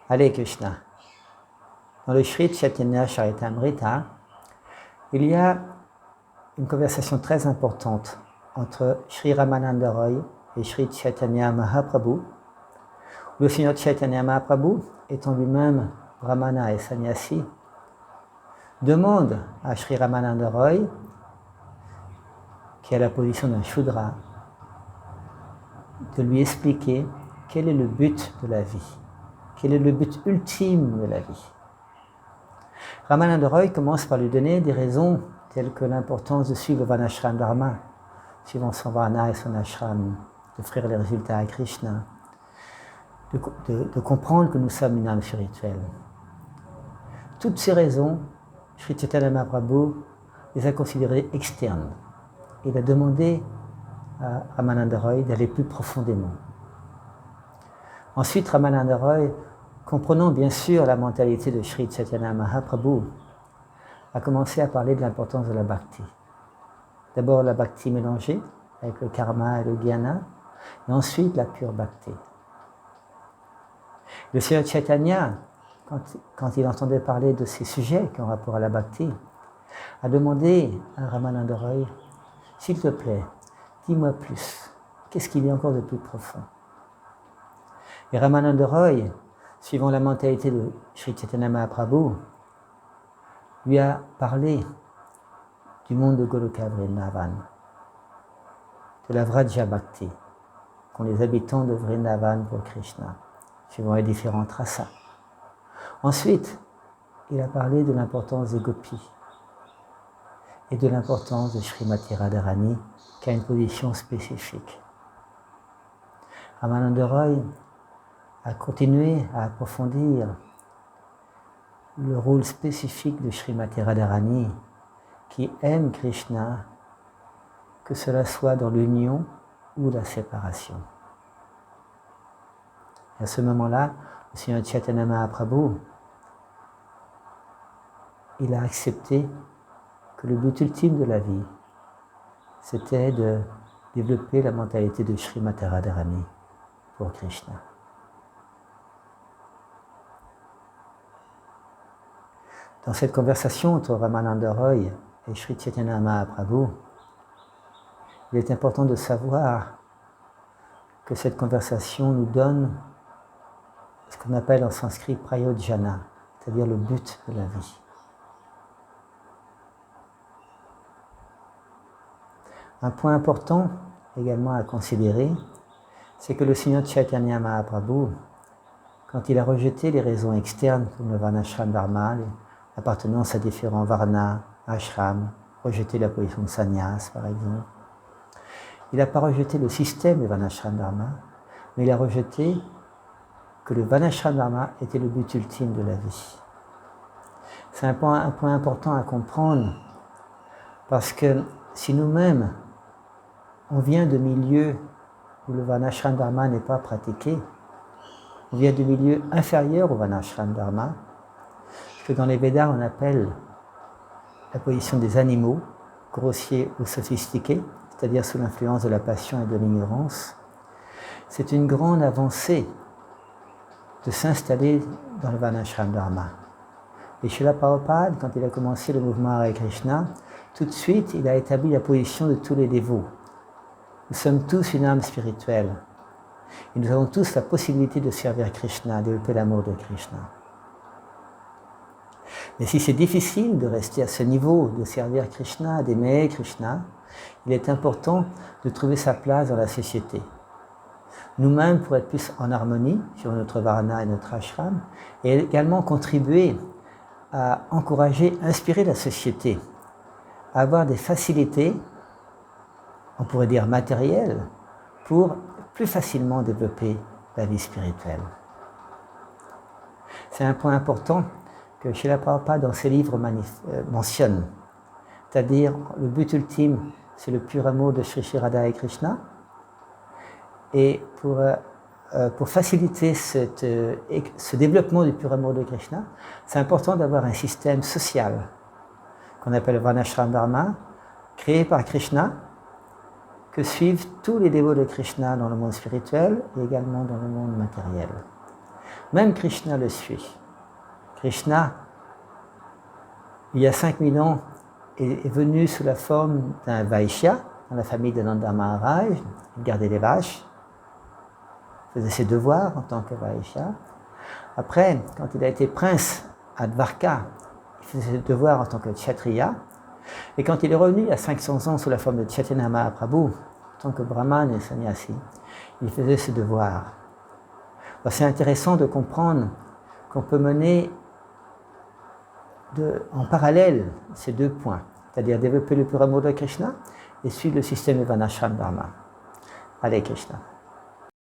Hare Krishna. Dans le Sri Chaitanya Charitamrita, il y a une conversation très importante entre Sri Ramananda Roy et Sri Chaitanya Mahaprabhu. Le Seigneur Chaitanya Mahaprabhu, étant lui-même brahmana et sannyasi, demande à Sri Ramananda Roy, qui a la position d'un Shudra, de lui expliquer quel est le but de la vie, quel est le but ultime de la vie. Ramananda Roy commence par lui donner des raisons telles que l'importance de suivre le Varnashram Dharma, suivant son Varna et son Ashram, d'offrir les résultats à Krishna, de comprendre que nous sommes une âme spirituelle. Toutes ces raisons, Sri Chaitanya Mahaprabhu les a considérées externes. Il a demandé à Ramananda Roy d'aller plus profondément. Ensuite, Ramananda Roy, comprenant bien sûr la mentalité de Sri Chaitanya Mahaprabhu, a commencé à parler de l'importance de la bhakti. D'abord la bhakti mélangée avec le karma et le jnana, et ensuite la pure bhakti. Le Seigneur Chaitanya, quand il entendait parler de ces sujets qui ont rapport à la bhakti, a demandé à Ramananda Roy, s'il te plaît, dis-moi plus, qu'est-ce qu'il y a encore de plus profond? Et Ramananda Roy, suivant la mentalité de Sri Chaitanya Mahaprabhu, lui a parlé du monde de Goloka Vrindavan, de la Vraja Bhakti, qu'ont les habitants de Vrindavan pour Krishna, suivant les différents rasas. Ensuite, il a parlé de l'importance des gopis et de l'importance de Srimati Radharani, qui a une position spécifique. Ramananda Roy a continué à approfondir le rôle spécifique de Srimati Radharani, qui aime Krishna, que cela soit dans l'union ou la séparation. Et à ce moment-là, le Seigneur Chaitanya Mahaprabhu, il a accepté que le but ultime de la vie, c'était de développer la mentalité de Srimati Radharani pour Krishna. Dans cette conversation entre Ramananda Roy et Sri Chaitanya Mahaprabhu, il est important de savoir que cette conversation nous donne ce qu'on appelle en sanskrit prayojana, c'est-à-dire le but de la vie. Un point important également à considérer, c'est que le Seigneur Chaitanya Mahaprabhu, quand il a rejeté les raisons externes comme le Varnashram Dharma, l'appartenance à différents varnas, ashrams, rejeté la position de sannyas par exemple, il n'a pas rejeté le système du Varnashram Dharma, mais il a rejeté que le Varnashram Dharma était le but ultime de la vie. C'est un point important à comprendre, parce que si nous-mêmes, on vient de milieux où le Varnashram Dharma n'est pas pratiqué, on vient de milieux inférieurs au Varnashram Dharma, que dans les Védas on appelle la position des animaux, grossiers ou sophistiqués, c'est-à-dire sous l'influence de la passion et de l'ignorance. C'est une grande avancée de s'installer dans le Varnashram Dharma. Et Srila Prabhupada, quand il a commencé le mouvement Hare Krishna, tout de suite il a établi la position de tous les dévots. Nous sommes tous une âme spirituelle. Et nous avons tous la possibilité de servir Krishna, de développer l'amour de Krishna. Mais si c'est difficile de rester à ce niveau, de servir Krishna, d'aimer Krishna, il est important de trouver sa place dans la société. Nous-mêmes, pour être plus en harmonie sur notre varna et notre ashram, et également contribuer à encourager, inspirer la société, à avoir des facilités, on pourrait dire matérielles, pour plus facilement développer la vie spirituelle. C'est un point important que Srila Prabhupada dans ses livres mentionne, c'est-à-dire le but ultime, c'est le pur amour de Sri Radha et Krishna, et pour faciliter ce développement du pur amour de Krishna, c'est important d'avoir un système social qu'on appelle le Varnashram Dharma, créé par Krishna, que suivent tous les dévots de Krishna dans le monde spirituel et également dans le monde matériel. Même Krishna le suit. Krishna, il y a 5000 ans, est venu sous la forme d'un Vaishya, dans la famille de Nanda Maharaj. Il gardait les vaches, faisait ses devoirs en tant que Vaishya. Après, quand il a été prince à Dvarka, il faisait ses devoirs en tant que Kshatriya. Et quand il est revenu il y a 500 ans sous la forme de Chaitanya Mahaprabhu, en tant que brahman et sannyasi, il faisait ses devoirs. C'est intéressant de comprendre qu'on peut mener en parallèle ces deux points, c'est-à-dire développer le pur amour de Krishna et suivre le système Varnashram Dharma. Allez Krishna.